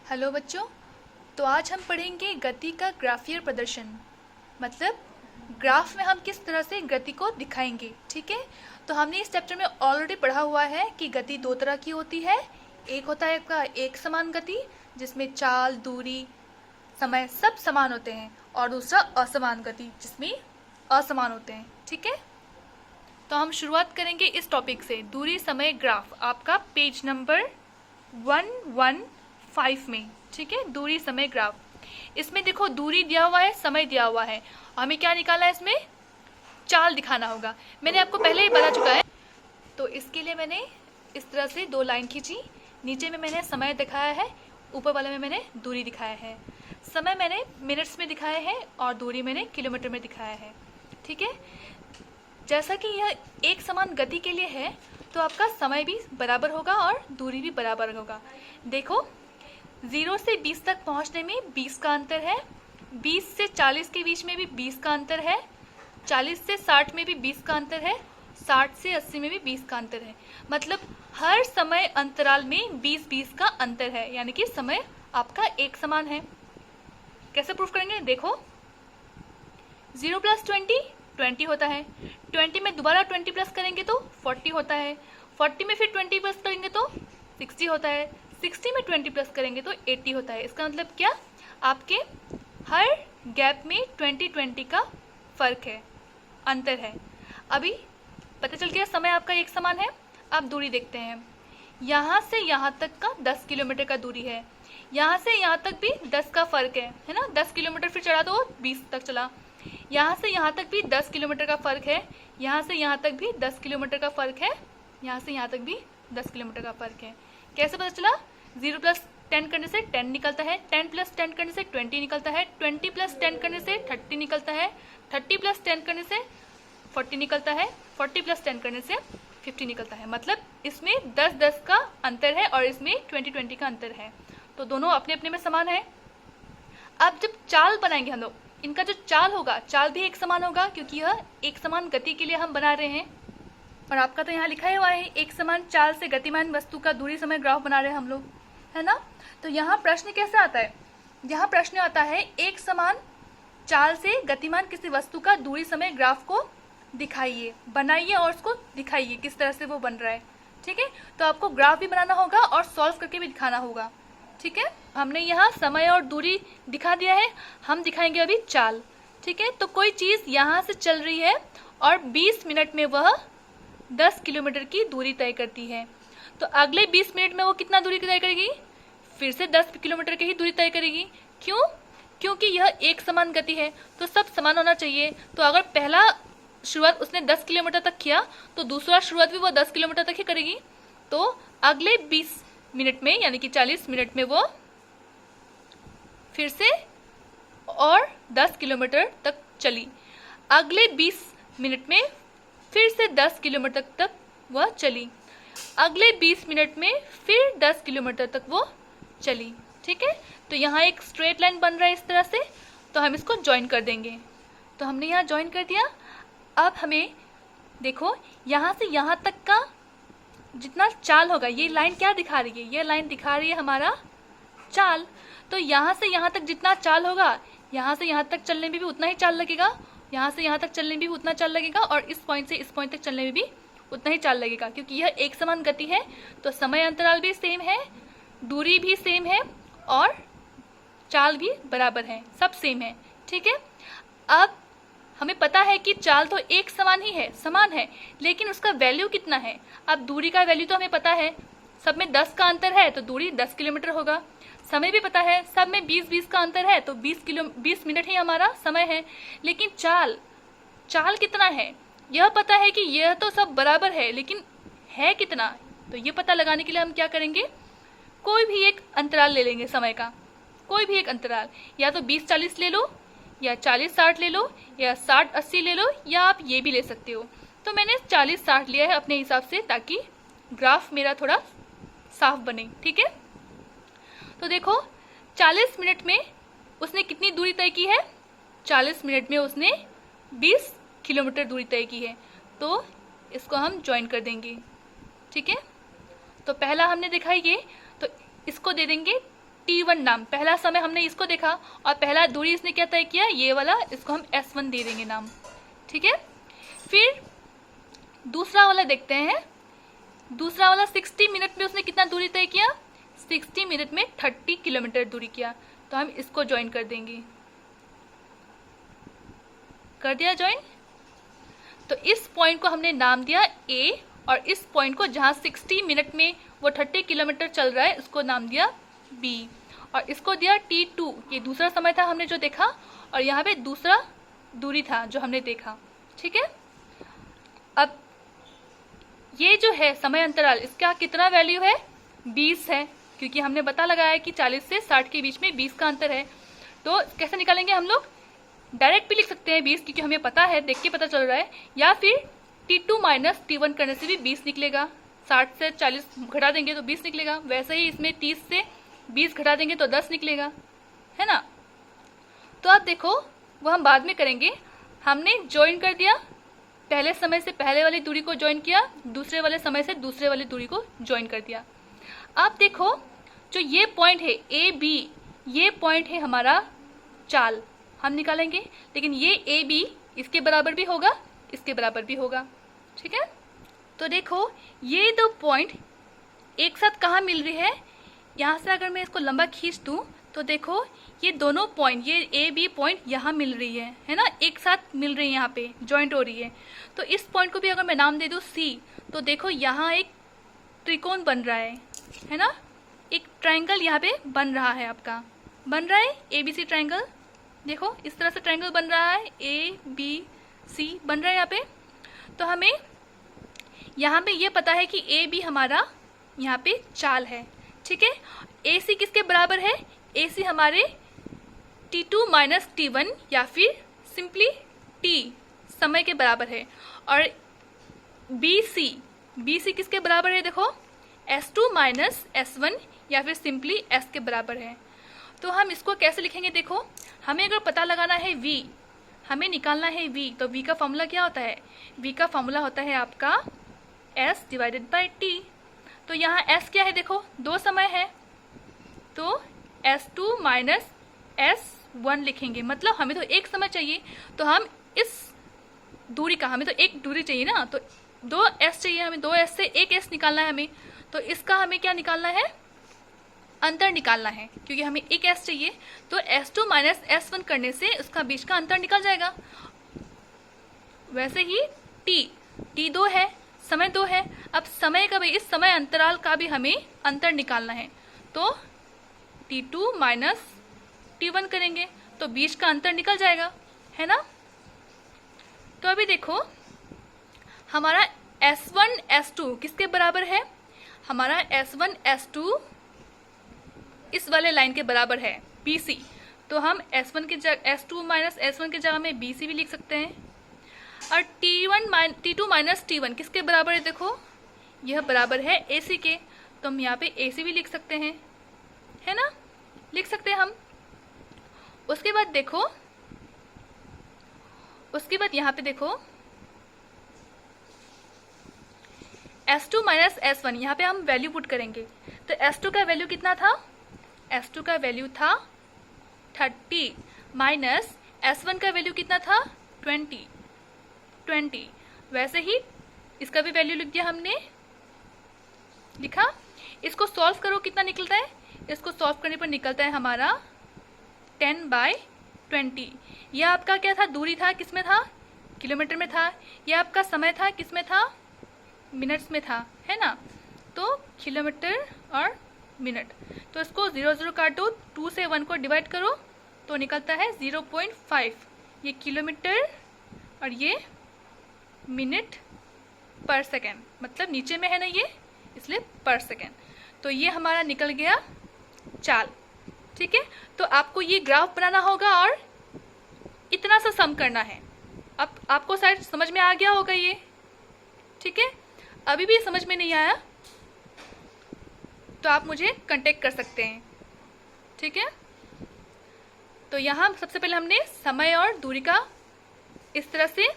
Hello बच्चों। तो आज हम पढ़ेंगे गति का ग्राफीय प्रदर्शन। मतलब ग्राफ में हम किस तरह से गति को दिखाएंगे। ठीक है, तो हमने इस चैप्टर में ऑलरेडी पढ़ा हुआ है कि गति दो तरह की होती है। एक होता है आपका एक समान गति, जिसमें चाल, दूरी, समय सब समान होते हैं, और दूसरा असमान गति, जिसमें असमान होते हैं। ठीक है, तो हम शुरुआत करेंगे इस टॉपिक से, दूरी समय ग्राफ, आपका पेज नंबर 115 में। ठीक है, दूरी समय ग्राफ। इसमें देखो दूरी दिया हुआ है, समय दिया हुआ है, हमें क्या निकालना है, इसमें चाल दिखाना होगा। मैंने आपको पहले ही बता चुका है। तो इसके लिए मैंने इस तरह से दो लाइन खींची, नीचे में मैंने समय दिखाया है, ऊपर वाले में मैंने दूरी दिखाया है। समय मैंने मिनट्स में दिखाया है और दूरी मैंने किलोमीटर में दिखाया है। ठीक है, जैसा कि यह एक समान गति के लिए है तो आपका समय भी बराबर होगा और दूरी भी बराबर होगा। देखो 0 से 20 तक पहुंचने में 20 का अंतर है, 20 से 40 के बीच में भी 20 का अंतर है, 40 से 60 में भी 20 का अंतर है, 60 से 80 में भी 20 का अंतर है। मतलब हर समय अंतराल में 20-20 का अंतर है, यानी कि समय आपका एक समान है। कैसे प्रूफ करेंगे, देखो 0 + 20 होता है, 20 में दोबारा 20 प्लस करेंगे तो 40 होता है, 40 में फिर 20 प्लस करेंगे तो 60 होता है, 60 में 20 प्लस करेंगे तो 80 होता है। इसका मतलब क्या, आपके हर गैप में 20-20 का फर्क है, अंतर है। अभी पता चल गया समय आपका एक समान है। अब दूरी देखते हैं, यहाँ से यहाँ तक का 10 किलोमीटर का दूरी है, यहाँ से यहाँ तक भी 10 का फर्क है ना। 10 किलोमीटर फिर चढ़ा तो 20 तक चला, यहाँ से यहाँ तक भी 10 किलोमीटर का फर्क है, यहाँ से यहाँ तक भी 10 किलोमीटर का फर्क है, यहाँ से यहाँ तक भी 10 किलोमीटर का फर्क है। कैसे पता चला, 0 + 10 करने से 10 निकलता है, 10 + 10 करने से 20 निकलता है, 20 + 10 करने से 30 निकलता है, 30 + 10 करने से 40 निकलता है, 40 + 10 करने से 50 निकलता है। मतलब इसमें 10-10 का अंतर है और इसमें 20-20 का अंतर है। तो दोनों अपने अपने में समान है। अब जब चाल बनाएंगे हम लोग, इनका जो चाल होगा, चाल भी एक समान होगा, क्योंकि यह एक समान गति के लिए हम बना रहे हैं। और आपका तो यहाँ लिखा हुआ है, एक समान चाल से गतिमान वस्तु का दूरी समय ग्राफ बना रहे हैं हम लोग, है ना। तो यहाँ प्रश्न कैसे आता है, यहाँ प्रश्न आता है एक समान चाल से गतिमान किसी वस्तु का दूरी समय ग्राफ को दिखाइए, बनाइए और उसको दिखाइए किस तरह से वो बन रहा है। ठीक है, तो आपको ग्राफ भी बनाना होगा और सॉल्व करके भी दिखाना होगा। ठीक है, हमने यहाँ समय और दूरी दिखा दिया है, हम दिखाएंगे अभी चाल। ठीक है, तो कोई चीज़ यहाँ से चल रही है और 20 मिनट में वह 10 किलोमीटर की दूरी तय करती है, तो अगले 20 मिनट में वो कितना दूरी तय करेगी, फिर से 10 किलोमीटर की ही दूरी तय करेगी। क्यों, क्योंकि यह एक समान गति है, तो सब समान होना चाहिए। तो अगर पहला शुरुआत उसने 10 किलोमीटर तक किया तो दूसरा शुरुआत भी वो 10 किलोमीटर तक ही करेगी। तो अगले 20 मिनट में, यानी कि 40 मिनट में वो फिर से और 10 किलोमीटर तक चली, अगले 20 मिनट में फिर से 10 किलोमीटर तक वह चली, अगले 20 मिनट में फिर 10 किलोमीटर तक वो चली। ठीक है, तो यहाँ एक स्ट्रेट लाइन बन रहा है इस तरह से, तो हम इसको ज्वाइन कर देंगे। तो हमने यहाँ ज्वाइन कर दिया। अब हमें देखो यहाँ से यहाँ तक का जितना चाल होगा, ये लाइन क्या दिखा रही है, ये लाइन दिखा रही है हमारा चाल। तो यहाँ से यहाँ तक जितना चाल होगा, यहाँ से यहाँ तक चलने में भी उतना ही चाल लगेगा, यहाँ से यहाँ तक चलने में भी उतना चाल लगेगा, और इस पॉइंट से इस पॉइंट तक चलने में भी उतना ही चाल लगेगा, क्योंकि यह एक समान गति है। तो समय अंतराल भी सेम है, दूरी भी सेम है और चाल भी बराबर है, सब सेम है। ठीक है, अब हमें पता है कि चाल तो एक समान ही है, समान है, लेकिन उसका वैल्यू कितना है। अब दूरी का वैल्यू तो हमें पता है, सब में 10 का अंतर है तो दूरी 10 किलोमीटर होगा। समय भी पता है, सब में 20-20 का अंतर है तो 20 मिनट ही हमारा समय है। लेकिन चाल कितना है, यह पता है कि यह तो सब बराबर है, लेकिन है कितना, तो ये पता लगाने के लिए हम क्या करेंगे, कोई भी एक अंतराल ले लेंगे समय का, कोई भी एक अंतराल, या तो 20-40 ले लो, या 40-60 ले लो, या 60-80 ले लो, या आप ये भी ले सकते हो। तो मैंने 40-60 लिया है अपने हिसाब से, ताकि ग्राफ मेरा थोड़ा साफ बने। ठीक है, तो देखो 40 मिनट में उसने कितनी दूरी तय की है, 40 मिनट में उसने 20 किलोमीटर दूरी तय की है, तो इसको हम ज्वाइन कर देंगे। ठीक है, तो पहला हमने देखा ये, तो इसको दे देंगे T1 नाम, पहला समय हमने इसको देखा और पहला दूरी इसने क्या तय किया, ये वाला, इसको हम S1 दे देंगे नाम। ठीक है, फिर दूसरा वाला देखते हैं। दूसरा वाला 60 मिनट में उसने कितना दूरी तय किया, 60 मिनट में 30 किलोमीटर दूरी किया। तो हम इसको ज्वाइन कर देंगे। कर दिया ज्वाइन। तो इस पॉइंट को हमने नाम दिया A, और इस पॉइंट को जहां 60 मिनट में वो 30 किलोमीटर चल रहा है उसको नाम दिया B, और इसको दिया T2। ये दूसरा समय था हमने जो देखा, और यहाँ पे दूसरा दूरी था जो हमने देखा। ठीक है, अब ये जो है समय अंतराल, इसका कितना वैल्यू है, 20 है, क्योंकि हमने पता लगाया कि 40 से 60 के बीच में 20 का अंतर है। तो कैसे निकालेंगे हम लोग, डायरेक्ट भी लिख सकते हैं 20, क्योंकि हमें पता है, देख के पता चल रहा है, या फिर T2 माइनस T1 करने से भी 20 निकलेगा। 60 से 40 घटा देंगे तो 20 निकलेगा। वैसे ही इसमें 30 से 20 घटा देंगे तो 10 निकलेगा, है ना। तो आप देखो, वो हम बाद में करेंगे। हमने ज्वाइन कर दिया, पहले समय से पहले वाली दूरी को ज्वाइन किया, दूसरे वाले समय से दूसरे वाली दूरी को ज्वाइन कर दिया। आप देखो, जो ये पॉइंट है AB, ये पॉइंट है हमारा चाल, हम निकालेंगे। लेकिन ये AB इसके बराबर भी होगा, इसके बराबर भी होगा। ठीक है, तो देखो ये दो पॉइंट एक साथ कहाँ मिल रही है, यहाँ से अगर मैं इसको लंबा खींच दूँ तो देखो ये दोनों पॉइंट, ये AB पॉइंट यहाँ मिल रही है ना, एक साथ मिल रही है, यहाँ पे जॉइंट हो रही है। तो इस पॉइंट को भी अगर मैं नाम दे दूँ C, तो देखो यहाँ एक त्रिकोण बन रहा है ना, एक ट्रायंगल यहाँ पे बन रहा है, आपका बन रहा है ABC ट्रायंगल। देखो इस तरह से ट्रायंगल बन रहा है, ABC बन रहा है यहाँ पे। तो हमें यहाँ पे ये पता है कि AB हमारा यहाँ पे चाल है। ठीक है, AC किसके बराबर है, AC हमारे T2 माइनस T1 या फिर सिंपली T समय के बराबर है। और BC किसके बराबर है, देखो S2 माइनस S1 या फिर सिंपली S के बराबर है। तो हम इसको कैसे लिखेंगे, देखो हमें अगर पता लगाना है V, हमें निकालना है V, तो V का फॉर्मूला क्या होता है, V का फॉर्मूला होता है आपका S डिवाइडेड बाई T। तो यहाँ S क्या है, देखो दो समय है, तो S2 माइनस S1 लिखेंगे। मतलब हमें तो एक समय चाहिए, तो हम इस दूरी का, हमें तो एक दूरी चाहिए ना, तो 2S चाहिए हमें, 2S से 1S निकालना है हमें। तो इसका हमें क्या निकालना है, अंतर निकालना है, क्योंकि हमें 1S चाहिए। तो S2 माइनस S1 करने से उसका बीच का अंतर निकल जाएगा। वैसे ही T 2 है, समय 2 है। अब समय का भी, इस समय अंतराल का भी हमें अंतर निकालना है, तो T2 माइनस T1 करेंगे तो बीच का अंतर निकल जाएगा, है ना। तो अभी देखो हमारा S1 S2 किसके बराबर है, हमारा S1 S2 इस वाले लाइन के बराबर है BC। तो हम S1 के जगह, S2 माइनस S1 के जगह में BC भी लिख सकते हैं। और T2 माइनस T1 किसके बराबर है, देखो यह बराबर है AC के, तो हम यहाँ पे AC भी लिख सकते हैं, है ना, लिख सकते हैं हम। उसके बाद देखो, उसके बाद यहाँ पे देखो S2 माइनस S1, यहाँ पे हम वैल्यू पुट करेंगे। तो S2 का वैल्यू कितना था, S2 का वैल्यू था 30 माइनस S1 का वैल्यू कितना था 20। वैसे ही इसका भी वैल्यू लिख दिया हमने, लिखा। इसको सॉल्व करो, कितना निकलता है, इसको सॉल्व करने पर निकलता है हमारा 10/20। यह आपका क्या था, दूरी था, किस में था, किलोमीटर में था। यह आपका समय था, किस में था, मिनट्स में था, है ना। तो किलोमीटर और मिनट, तो इसको 0 0 काटो, 2 से 1 को डिवाइड करो तो निकलता है 0.5। ये किलोमीटर और ये मिनट पर सेकेंड, मतलब नीचे में है ना ये, इसलिए पर सेकेंड। तो ये हमारा निकल गया चाल। ठीक है, तो आपको ये ग्राफ बनाना होगा और इतना सा सम करना है। अब आपको शायद समझ में आ गया होगा ये। ठीक है, अभी भी समझ में नहीं आया तो आप मुझे कांटेक्ट कर सकते हैं। ठीक है, तो यहाँ सबसे पहले हमने समय और दूरी का इस तरह से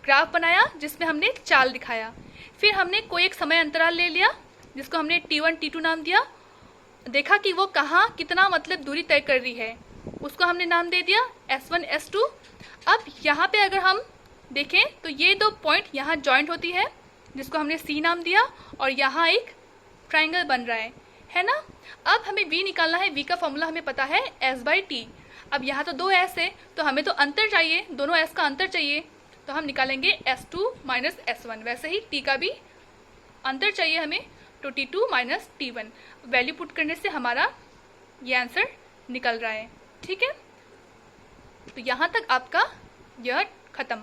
ग्राफ बनाया जिसमें हमने चाल दिखाया। फिर हमने कोई एक समय अंतराल ले लिया जिसको हमने T1 T2 नाम दिया, देखा कि वो कहाँ कितना मतलब दूरी तय कर रही है, उसको हमने नाम दे दिया S1 S2। अब यहाँ पे अगर हम देखें तो ये दो पॉइंट यहाँ जॉइंट होती है, जिसको हमने C नाम दिया, और यहाँ एक ट्राइंगल बन रहा है ना। अब हमें V निकालना है। V का फॉर्मूला हमें पता है S/T। अब यहाँ तो दो S है, तो हमें तो अंतर चाहिए, दोनों S का अंतर चाहिए, तो हम निकालेंगे S2 माइनस S1। वैसे ही T का भी अंतर चाहिए हमें, तो T2 minus T1। Value put करने से हमारा ये आंसर निकल रहा है। ठीक है, तो यहाँ तक आपका यह खत्म।